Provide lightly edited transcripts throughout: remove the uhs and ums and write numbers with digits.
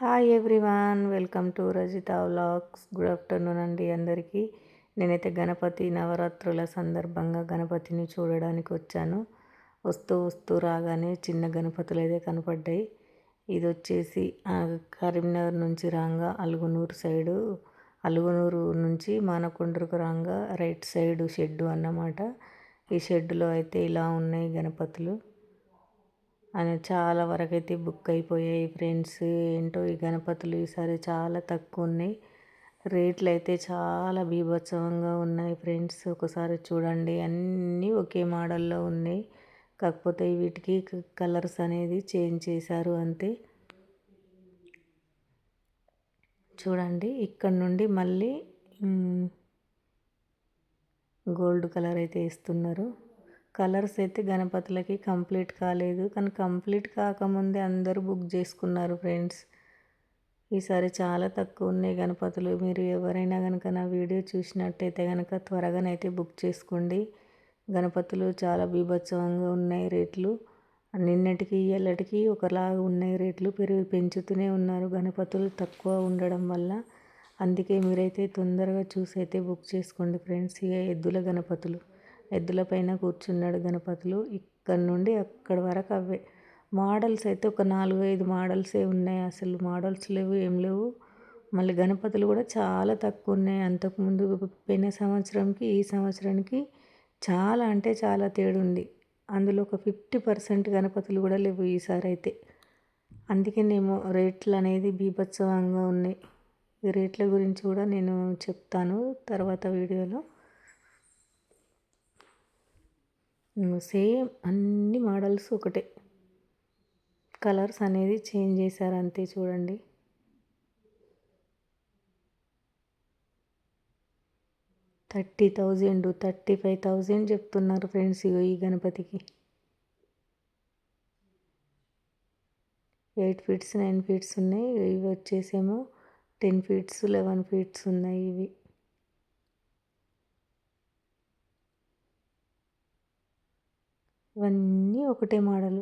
Hi everyone, welcome to Rajitha vlogs. Good afternoon అండి అందరికీ. నేనైతే గణపతి నవరాత్రుల సందర్భంగా గణపతిని చూడడానికి వచ్చాను. వస్తూ రాగానే చిన్న గణపతులు అయితే కనపడ్డాయి. ఇది వచ్చేసి కరీంనగర్ నుంచి రాగా అలుగునూరు నుంచి మానకొండూరుకు రాగా రైట్ సైడ్ షెడ్డు అన్నమాట. ఈ షెడ్డులో అయితే ఇలా ఉన్నాయి గణపతులు. అని చాలా వరకు అయితే బుక్ అయిపోయాయి ఫ్రెండ్స్. ఏంటో ఈ గణపతులు ఈసారి చాలా తక్కువ ఉన్నాయి. రేట్లు అయితే చాలా బీభత్సవంగా ఉన్నాయి ఫ్రెండ్స్. ఒకసారి చూడండి, అన్నీ ఒకే మోడల్లో ఉన్నాయి. కాకపోతే వీటికి కలర్స్ అనేది చేంజ్ చేశారు అంతే. చూడండి, ఇక్కడ నుండి మళ్ళీ గోల్డ్ కలర్ అయితే ఇస్తున్నారు. కలర్స్ అయితే గణపతులకి కంప్లీట్ కాలేదు, కానీ కంప్లీట్ కాకముందే అందరూ బుక్ చేసుకున్నారు ఫ్రెండ్స్. ఈసారి చాలా తక్కువ ఉన్నాయి గణపతులు. మీరు ఎవరైనా కనుక నా వీడియో చూసినట్టయితే కనుక త్వరగానైతే బుక్ చేసుకోండి. గణపతులు చాలా బీభత్సవంగా ఉన్నాయి రేట్లు. నిన్నటికి ఇయ్యాలటికి ఒకలాగా ఉన్నాయి రేట్లు. పెంచుతూనే ఉన్నారు గణపతులు తక్కువ ఉండడం వల్ల. అందుకే మీరైతే తొందరగా చూసి అయితే బుక్ చేసుకోండి ఫ్రెండ్స్. ఇక ఎద్దుల గణపతులు, ఎద్దుల పైన కూర్చున్నాడు గణపతులు. ఇక్కడ నుండి అక్కడి వరకు అవే మోడల్స్ అయితే ఒక 4-5 మోడల్సే ఉన్నాయి. అసలు మోడల్స్ లేవు, ఏం లేవు. మళ్ళీ గణపతులు కూడా చాలా తక్కువ ఉన్నాయి. అంతకుముందు పోయిన సంవత్సరంకి ఈ సంవత్సరానికి చాలా అంటే చాలా తేడా ఉంది. అందులో ఒక 50% గణపతులు కూడా లేవు ఈసారి అయితే. అందుకేనేమో రేట్లు అనేది బీభత్సవంగా ఉన్నాయి. ఈ రేట్ల గురించి కూడా నేను చెప్తాను తర్వాత వీడియోలో. సేమ్ అన్ని మోడల్స్ ఒకటే, కలర్స్ అనేది చేంజ్ చేశారు అంతే. చూడండి, 30,000 35,000 చెప్తున్నారు ఫ్రెండ్స్. ఈ గణపతికి 8 feet 9 feet ఉన్నాయి. ఇవి వచ్చేసేమో 10 feet 11 feet ఉన్నాయి. ఇవి ఇవన్నీ ఒకటే మోడలు.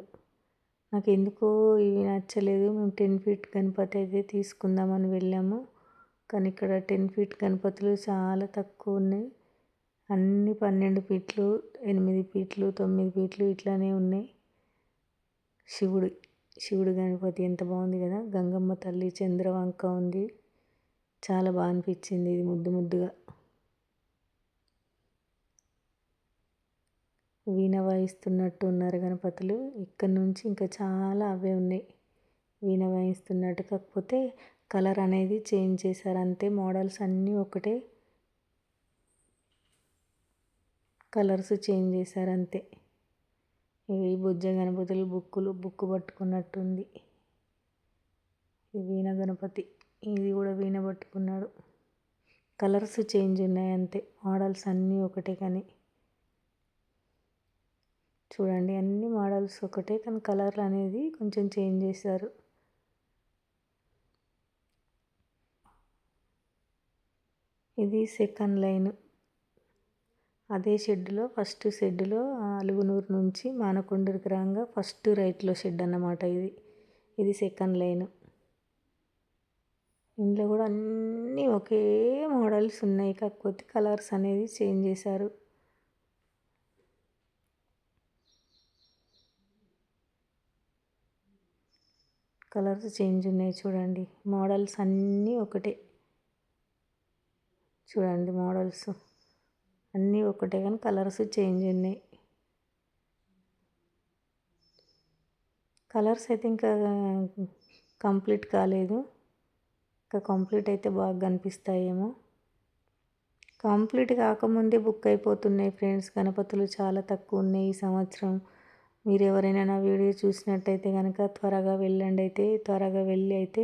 నాకు ఎందుకో ఇవి నచ్చలేదు. మేము 10 feet గణపతి అయితే తీసుకుందామని వెళ్ళాము, కానీ ఇక్కడ 10 feet గణపతులు చాలా తక్కువ ఉన్నాయి. అన్నీ 12 feet 8 feet 9 feet ఇట్లానే ఉన్నాయి. శివుడు గణపతి ఎంత బాగుంది కదా. గంగమ్మ తల్లి చంద్రవంక ఉంది. చాలా బాగా అనిపించింది ఇది ముద్దుగా. వీణ వాయిస్తున్నట్టు ఉన్నారు గణపతులు. ఇక్కడ నుంచి ఇంకా చాలా అవే ఉన్నాయి వీణ వాయిస్తున్నట్టు. కాకపోతే కలర్ అనేది చేంజ్ చేశారు అంతే. మోడల్స్ అన్నీ ఒకటే, కలర్స్ చేంజ్ చేశారు అంతే. ఈ బుజ్జ గణపతులు బుక్కు పట్టుకున్నట్టుంది. ఈ వీణ గణపతి, ఇది కూడా వీణ పట్టుకున్నాడు. కలర్స్ చేంజ్ ఉన్నాయి అంతే, మోడల్స్ అన్నీ ఒకటే. కానీ చూడండి, అన్ని మోడల్స్ ఒకటే, కానీ కలర్లు అనేది కొంచెం చేంజ్ చేశారు. ఇది సెకండ్ లైన్. అదే షెడ్డులో ఫస్ట్ షెడ్డులో అలుగునూరు నుంచి మానకొండూరుకి రాగా ఫస్ట్ రైట్లో షెడ్ అన్నమాట. ఇది సెకండ్ లైన్. ఇందులో కూడా అన్నీ ఒకే మోడల్స్ ఉన్నాయి, కాకపోతే కలర్స్ అనేది చేంజ్ చేశారు. కలర్స్ చేంజ్ ఉన్నాయి. చూడండి, మోడల్స్ అన్నీ ఒకటే. చూడండి, మోడల్స్ అన్నీ ఒకటే, కానీ కలర్స్ చేంజ్ ఉన్నాయి. కలర్స్ అయితే ఇంకా కంప్లీట్ కాలేదు. ఇంకా కంప్లీట్ అయితే బాగా కనిపిస్తాయేమో. కంప్లీట్ కాకముందే బుక్ అయిపోతున్నాయి ఫ్రెండ్స్. గణపతులు చాలా తక్కువ ఉన్నాయి ఈ సంవత్సరం. మీరు ఎవరైనా నా వీడియో చూసినట్టయితే కనుక త్వరగా వెళ్ళి అయితే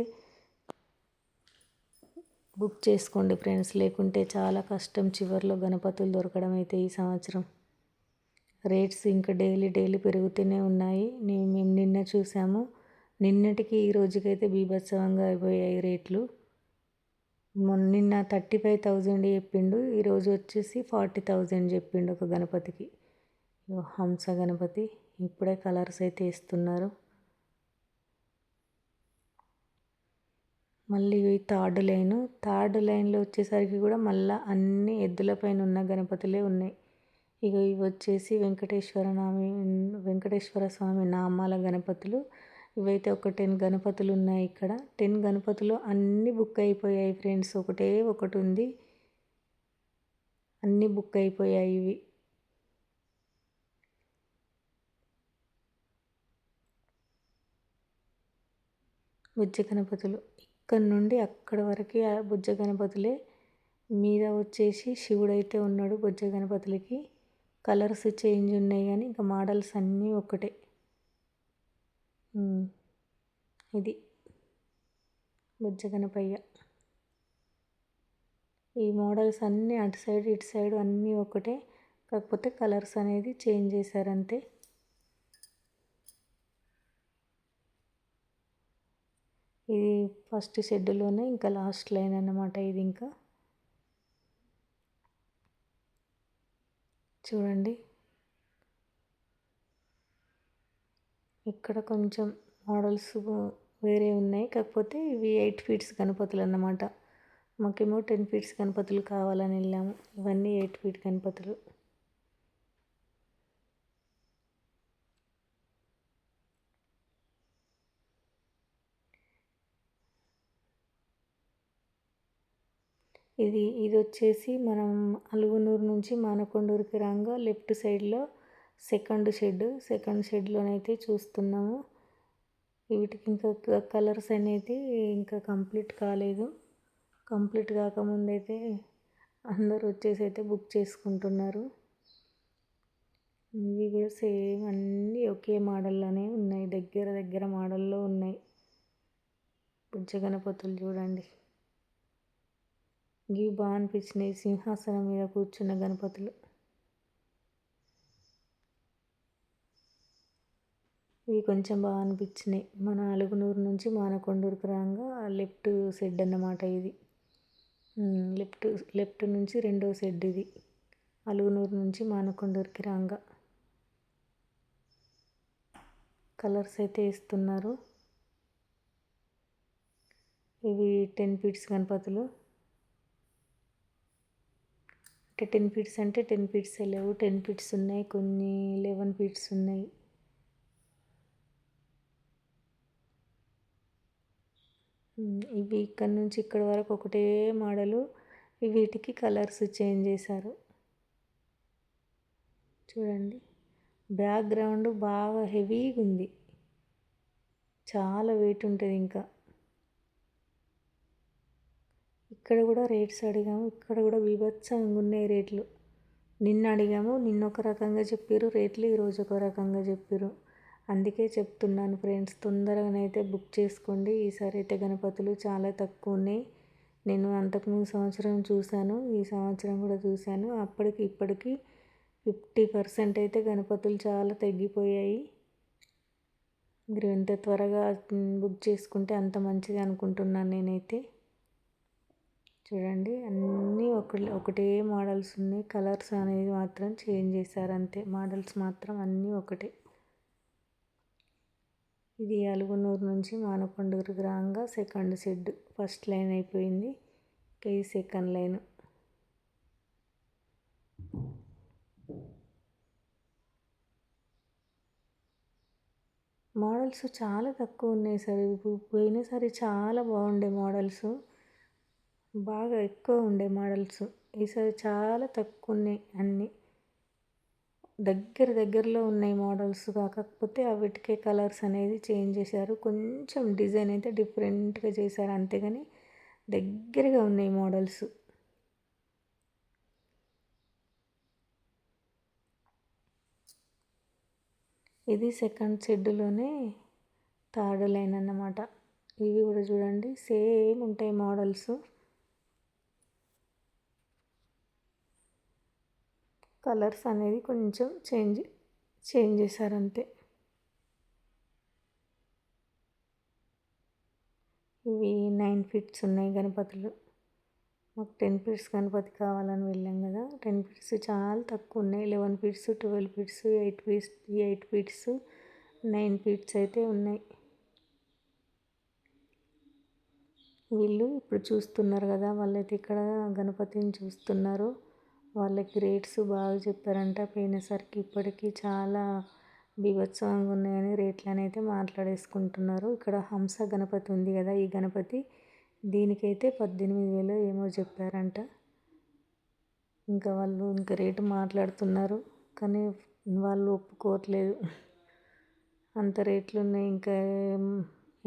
బుక్ చేసుకోండి ఫ్రెండ్స్. లేకుంటే చాలా కష్టం చివరిలో గణపతులు దొరకడం అయితే ఈ సంవత్సరం. రేట్స్ ఇంకా డైలీ పెరుగుతూనే ఉన్నాయి. మేము నిన్న చూసాము, నిన్నటికి ఈ రోజుకైతే బీభత్సవంగా అయిపోయాయి రేట్లు. నిన్న 35,000 చెప్పిండు, ఈరోజు వచ్చేసి 40,000 చెప్పిండు ఒక గణపతికి. హంస గణపతి. ఇప్పుడే కలర్స్ అయితే ఇస్తున్నారు. మళ్ళీ థర్డ్ లైన్లో వచ్చేసరికి కూడా మళ్ళీ అన్ని ఎద్దుల పైన ఉన్న గణపతులే ఉన్నాయి. ఇవి వచ్చేసి వెంకటేశ్వర స్వామి నామాల గణపతులు. ఇవైతే ఒక 10 గణపతులు ఉన్నాయి ఇక్కడ. 10 గణపతులు అన్నీ బుక్ అయిపోయాయి ఫ్రెండ్స్. ఒకటి ఉంది, అన్నీ బుక్ అయిపోయాయి ఇవి. బుజ్జ గణపతులు ఇక్కడ నుండి అక్కడ వరకు ఆ బుజ్జ గణపతులే. మీద వచ్చేసి శివుడైతే ఉన్నాడు బుజ్జ గణపతులకి. కలర్స్ చేంజ్ ఉన్నాయి కానీ ఇంకా మోడల్స్ అన్నీ ఒకటే. ఇది బుజ్జ గణపయ్య. ఈ మోడల్స్ అన్నీ అటు సైడ్ ఇటు సైడ్ అన్నీ ఒకటే, కాకపోతే కలర్స్ అనేది చేంజ్ చేశారు అంతే. ఇది ఫస్ట్ షెడ్లోనే ఇంకా లాస్ట్ లైన్ అన్నమాట. ఇది ఇంకా చూడండి, ఇక్కడ కొంచెం మోడల్స్ వేరే ఉన్నాయి, కాకపోతే ఇవి 8 ఫీట్స్ గణపతులు అన్నమాట. మాకేమో 10 ఫీట్స్ గణపతులు కావాలని వెళ్ళాము. ఇవన్నీ 8 ఫీట్ గణపతులు. ఇది వచ్చేసి మనం అలుగునూరు నుంచి మానకొండూరుకి రాగా లెఫ్ట్ సైడ్లో సెకండ్ షెడ్లోనైతే చూస్తున్నాము. వీటికి ఇంకా కలర్స్ అనేది ఇంకా కంప్లీట్ కాలేదు. కంప్లీట్ కాకముందైతే అందరూ వచ్చేసి అయితే బుక్ చేసుకుంటున్నారు. ఇవి కూడా సేమ్ అన్నీ ఒకే మోడల్లోనే ఉన్నాయి, దగ్గర మోడల్లో ఉన్నాయి. బుజ్జ గణపతులు చూడండి, ఇవి బాగా అనిపించినాయి. సింహాసనం మీద కూర్చున్న గణపతులు. ఇవి కొంచెం బాగా అనిపించినాయి. మన అలుగునూరు నుంచి మానకొండూరుకు రాగా లెఫ్ట్ షెడ్ అన్నమాట ఇది. లెఫ్ట్ నుంచి రెండో షెడ్ ఇది, అలుగునూరు నుంచి మానకొండూరుకి రాగా. కలర్స్ అయితే ఇస్తున్నారు. ఇవి 10 ఫీట్స్ గణపతులు. అంటే 10 ఫీట్స్ అంటే 10 ఫీట్స్ లేవు, 10 ఫీట్స్ ఉన్నాయి, కొన్ని 11 ఫీట్స్ ఉన్నాయి. ఇవి ఇక్కడ నుంచి ఇక్కడ వరకు ఒకటే మోడలు. వీటికి కలర్స్ చేంజ్ చేశారు. చూడండి, బ్యాక్గ్రౌండ్ బాగా హెవీగా ఉంది, చాలా వెయిట్ ఉంటుంది. ఇంకా ఇక్కడ కూడా రేట్స్ అడిగాము, ఇక్కడ కూడా బీభత్సంగా ఉన్నాయి రేట్లు. నిన్న అడిగాము, నిన్న ఒక రకంగా చెప్పారు రేట్లు, ఈరోజు ఒక రకంగా చెప్పారు. అందుకే చెప్తున్నాను ఫ్రెండ్స్, తొందరగానైతే బుక్ చేసుకోండి. ఈసారి అయితే గణపతులు చాలా తక్కువ ఉన్నాయి. నేను అంతకుముందు సంవత్సరం చూశాను, ఈ సంవత్సరం కూడా చూశాను. అప్పటికి ఇప్పటికి 50% అయితే గణపతులు చాలా తగ్గిపోయాయి. మీరు ఎంత త్వరగా బుక్ చేసుకుంటే అంత మంచిది అనుకుంటున్నాను నేనైతే. చూడండి, అన్నీ ఒకటే మోడల్స్ ఉన్నాయి, కలర్స్ అనేది మాత్రం చేంజ్ చేశారు అంతే. మోడల్స్ మాత్రం అన్నీ ఒకటే. ఇది అలుగునూరు నుంచి మానకొండూరుకి రాగా సెకండ్ షెడ్. ఫస్ట్ లైన్ అయిపోయింది, ఇది సెకండ్ లైన్. మోడల్స్ చాలా తక్కువ ఉన్నాయి సార్. పోయినసారి చాలా బాగుండే మోడల్స్, బాగా ఎక్కువ ఉండే మోడల్స్. ఈసారి చాలా తక్కువ ఉన్నాయి, అన్నీ దగ్గరలో ఉన్నాయి మోడల్స్. కాకపోతే వీటికే కలర్స్ అనేది చేంజ్ చేశారు, కొంచెం డిజైన్ అయితే డిఫరెంట్గా చేశారు అంతేగాని దగ్గరగా ఉన్నాయి మోడల్స్. ఇది సెకండ్ షెడ్లోనే థర్డ్ లైన్ అన్నమాట. ఇవి కూడా చూడండి, సేమ్ ఉంటాయి మోడల్స్. కలర్స్ అనేది కొంచెం చేంజ్ చేశారు అంతే. ఇవి 9 ఫీట్స్ ఉన్నాయి గణపతులు. మాకు 10 ఫీట్స్ గణపతి కావాలని వెళ్ళాం కదా. 10 ఫీట్స్ చాలా తక్కువ ఉన్నాయి. 11 ఫీట్స్, 12 ఫీట్స్, 8 ఫీట్స్, 9 ఫీట్స్ అయితే ఉన్నాయి. వీళ్ళు ఇప్పుడు చూస్తున్నారు కదా, వాళ్ళైతే ఇక్కడ గణపతిని చూస్తున్నారు. వాళ్ళకి రేట్స్ బాగా చెప్పారంట. పోయినసరికి ఇప్పటికి చాలా బీభత్సంగా ఉన్నాయని రేట్లని అయితే మాట్లాడేసుకుంటున్నారు. ఇక్కడ హంస గణపతి ఉంది కదా, ఈ గణపతి దీనికైతే 18,000 ఏమో చెప్పారంట. ఇంకా వాళ్ళు ఇంకా రేటు మాట్లాడుతున్నారు, కానీ వాళ్ళు ఒప్పుకోవట్లేదు. అంత రేట్లు ఉన్నాయి. ఇంకా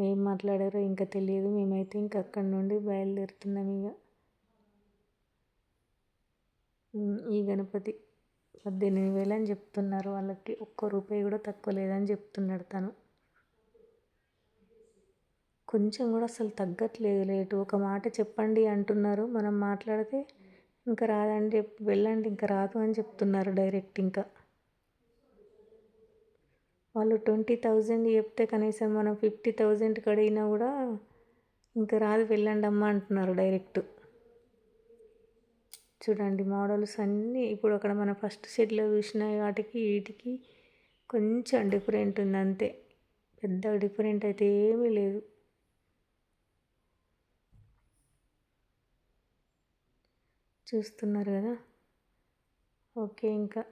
ఏం మాట్లాడారో ఇంకా తెలియదు. మేమైతే ఇంకా అక్కడి నుండి బయలుదేరుతున్నాం ఇక. ఈ గణపతి 18,000 అని చెప్తున్నారు. వాళ్ళకి ఒక్క రూపాయి కూడా తక్కువ లేదని చెప్తున్నాడు తను. కొంచెం కూడా అసలు తగ్గట్లేదు రేటు. ఒక మాట చెప్పండి అంటున్నారు, మనం మాట్లాడితే ఇంకా రాదండి వెళ్ళండి ఇంకా రాదు అని చెప్తున్నారు డైరెక్ట్. ఇంకా వాళ్ళు 20,000 చెప్తే కనీసం మనం 50,000కి అడిగినా కూడా ఇంకా రాదు వెళ్ళండి అమ్మ అంటున్నారు డైరెక్ట్. చూడండి మోడల్స్ అన్నీ ఇప్పుడు అక్కడ మన ఫస్ట్ సెట్లో చూసిన వాటికి వీటికి కొంచెం డిఫరెంట్ ఉంది అంతే, పెద్ద డిఫరెంట్ అయితే ఏమీ లేదు. చూస్తున్నారు కదా. ఓకే, ఇంకా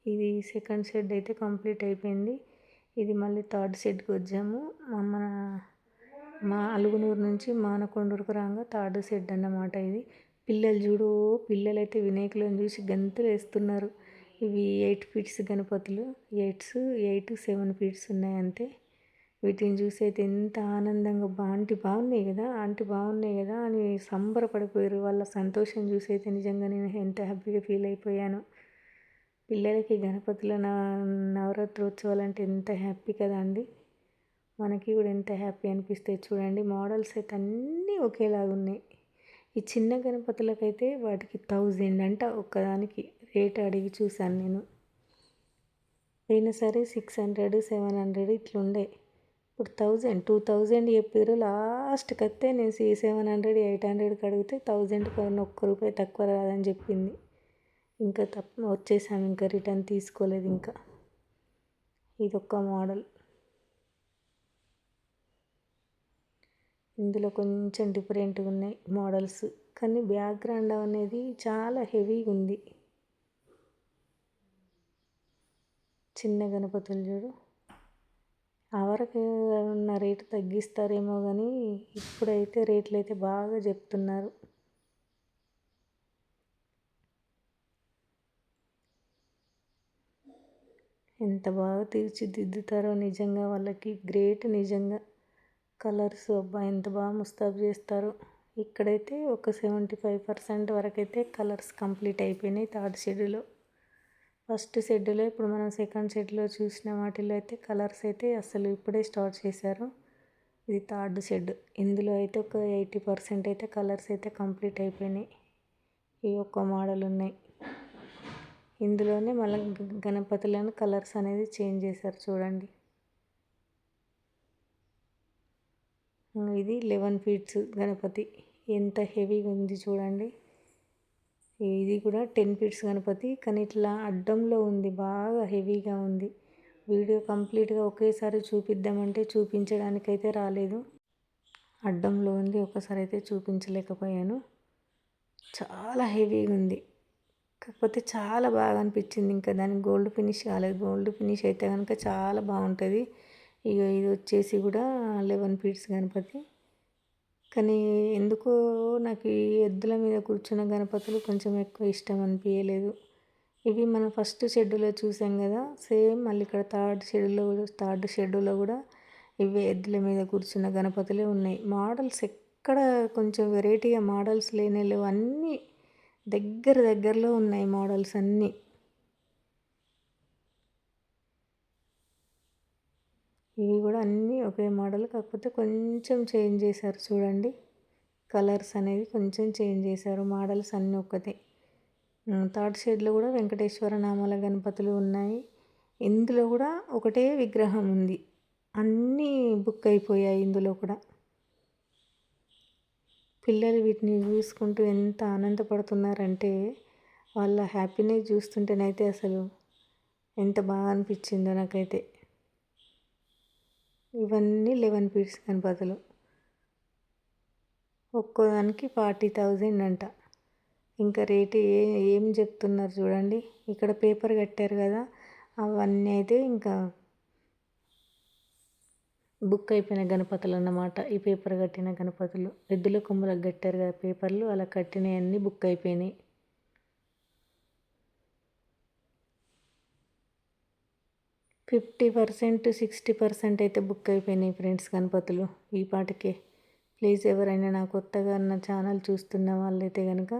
ఇది సెకండ్ షెడ్ అయితే కంప్లీట్ అయిపోయింది. ఇది మళ్ళీ థర్డ్ షెడ్కి వచ్చాము. మా అలుగునూరు నుంచి మానకొండూరుకు రాగా థర్డ్ షెడ్ అన్నమాట ఇది. పిల్లలు చూడు, పిల్లలైతే వినాయకులను చూసి గంతులు వేస్తున్నారు. ఇవి 8 ఫీట్స్ గణపతులు, 8, 7 ఫీట్స్ ఉన్నాయి అంతే. వీటిని చూసి అయితే ఎంత ఆనందంగా బాగున్నాయి కదా, బాగున్నాయి కదా అని సంబరపడిపోయారు. వాళ్ళ సంతోషం చూసి అయితే నిజంగా నేను ఎంత హ్యాపీగా ఫీల్ అయిపోయాను. పిల్లలకి గణపతుల నవరాత్రోత్సవాలు అంటే ఎంత హ్యాపీ కదా అండి. మనకి కూడా ఎంత హ్యాపీ అనిపిస్తాయి. చూడండి మోడల్స్ అయితే అన్నీ ఒకేలాగా ఉన్నాయి. ఈ చిన్న గణపతులకైతే వాటికి 1000 అంట ఒక్కదానికి రేట్ అడిగి చూశాను నేను. పోయిన సరే 600, 700 ఇట్లుండే. ఇప్పుడు 1000, 2000 చెప్పారు. లాస్ట్కి వస్తే నేను 700, 800కి అడిగితే 1000కి ఒక్క రూపాయి తక్కువ రాదని చెప్పింది. ఇంకా వచ్చేసాము, ఇంకా రిటర్న్ తీసుకోలేదు. ఇంకా ఇదొక్క మోడల్. ఇందులో కొంచెం డిఫరెంట్గా ఉన్నాయి మోడల్స్, కానీ బ్యాక్గ్రౌండ్ అనేది చాలా హెవీగా ఉంది. చిన్న గణపతులు చూడు, వరకు ఉన్న రేటు తగ్గిస్తారేమో కానీ ఇప్పుడైతే రేట్లు అయితే బాగా చెప్తున్నారు. ఎంత బాగా తీర్చిదిద్దుతారో నిజంగా, వాళ్ళకి గ్రేట్ నిజంగా. కలర్స్ అబ్బా ఎంత బాగా ముస్తాబు చేస్తారో. ఇక్కడైతే ఒక 75% వరకైతే కలర్స్ కంప్లీట్ అయిపోయినాయి థర్డ్ షెడ్లో. ఫస్ట్ షెడ్లో ఇప్పుడు మనం సెకండ్ షెడ్లో చూసిన వాటిలో అయితే కలర్స్ అయితే అసలు ఇప్పుడే స్టార్ట్ చేశారు. ఇది థర్డ్ షెడ్. ఇందులో అయితే ఒక 80% అయితే కలర్స్ అయితే కంప్లీట్ అయిపోయినాయి. ఈ ఒక్క మోడల్ ఉన్నాయి. ఇందులోనే మళ్ళీ గణపతులను కలర్స్ అనేది చేంజ్ చేశారు చూడండి. ఇది 11 ఫీట్స్ గణపతి, ఎంత హెవీగా ఉంది చూడండి. ఇది కూడా 10 ఫీట్స్ గణపతి, కానీ ఇట్లా అడ్డంలో ఉంది, బాగా హెవీగా ఉంది. వీడియో కంప్లీట్గా ఒకేసారి చూపిద్దామంటే చూపించడానికైతే రాలేదు, అడ్డంలో ఉంది. ఒకసారి అయితే చూపించలేకపోయాను. చాలా హెవీగా ఉంది, కాకపోతే చాలా బాగా అనిపించింది. ఇంకా దానికి గోల్డ్ ఫినిష్ కాలేదు. గోల్డ్ ఫినిష్ అయితే కనుక చాలా బాగుంటుంది. ఇక ఇది వచ్చేసి కూడా 11 ఫీట్స్ గణపతి, కానీ ఎందుకో నాకు ఈ ఎద్దుల మీద కూర్చున్న గణపతులు కొంచెం ఎక్కువ ఇష్టం అనిపించలేదు. ఇవి మనం ఫస్ట్ షెడ్యూల్లో చూసాం కదా, సేమ్ మళ్ళీ ఇక్కడ థర్డ్ షెడ్యూల్లో కూడా ఇవి ఎద్దుల మీద కూర్చున్న గణపతులే ఉన్నాయి. మోడల్స్ ఎక్కడ కొంచెం వెరైటీగా మోడల్స్ లేవు, అన్నీ దగ్గరలో ఉన్నాయి మోడల్స్ అన్నీ. ఇవి కూడా అన్నీ ఒకే మోడల్, కాకపోతే కొంచెం చేంజ్ చేశారు చూడండి. కలర్స్ అనేది కొంచెం చేంజ్ చేశారు, మోడల్స్ అన్నీ ఒక్కటే. థర్డ్ షెడ్లో కూడా వెంకటేశ్వర నామాల గణపతులు ఉన్నాయి. ఇందులో కూడా ఒకటే విగ్రహం ఉంది, అన్నీ బుక్ అయిపోయాయి ఇందులో కూడా. పిల్లలు వీటిని చూసుకుంటూ ఎంత ఆనందపడుతున్నారంటే వాళ్ళ హ్యాపీనెస్ చూస్తుంటేనైతే అసలు ఎంత బాగా అనిపించిందో నాకైతే. ఇవన్నీ 11 ఫీట్స్ గణపతులు. ఒక్కోదానికి 40,000 అంట. ఇంకా రేటు ఏం చెప్తున్నారు చూడండి. ఇక్కడ పేపర్ కట్టారు కదా, అవన్నీ అయితే ఇంకా బుక్ అయిపోయిన గణపతులు అన్నమాట. ఈ పేపర్ కట్టిన గణపతులు ఎద్దుల కొమ్ములకు కట్టారు కదా పేపర్లు, అలా కట్టినవన్నీ బుక్ అయిపోయినాయి. 50%, 60% అయితే బుక్ అయిపోయినాయి ఫ్రెండ్స్ గణపతులు ఈ పాటికే. ప్లీజ్ ఎవరైనా నా కొత్తగా నా ఛానల్ చూస్తున్న వాళ్ళైతే కనుక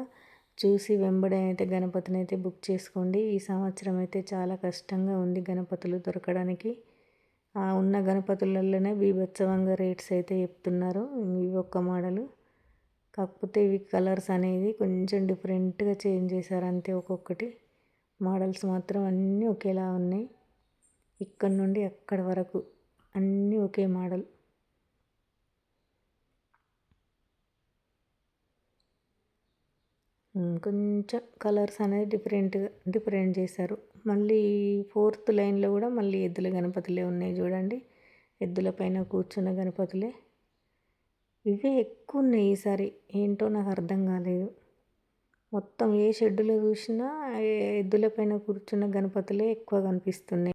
చూసి వెంబడే అయితే గణపతిని అయితే బుక్ చేసుకోండి. ఈ సంవత్సరం అయితే చాలా కష్టంగా ఉంది గణపతులు దొరకడానికి. ఉన్న గణపతులలోనే బీభత్సవంగా రేట్స్ అయితే చెప్తున్నారు. ఇవి ఒక్క మోడలు, కాకపోతే ఇవి కలర్స్ అనేది కొంచెం డిఫరెంట్గా చేంజ్ చేశారు అంతే. ఒక్కొక్కటి మోడల్స్ మాత్రం అన్నీ ఒకేలా ఉన్నాయి. ఇక్కడ నుండి అక్కడ వరకు అన్నీ ఒకే మోడల్. కొంచెం కలర్స్ అనేది డిఫరెంట్ చేశారు. మళ్ళీ 4th లైన్లో కూడా మళ్ళీ ఎద్దుల గణపతులే ఉన్నాయి చూడండి. ఎద్దుల పైన కూర్చున్న గణపతులే ఇవే ఎక్కువ ఉన్నాయి ఈసారి. ఏంటో నాకు అర్థం కాలేదు. మొత్తం ఏ షెడ్డులో చూసినా ఎద్దుల పైన కూర్చున్న గణపతులే ఎక్కువ కనిపిస్తున్నాయి.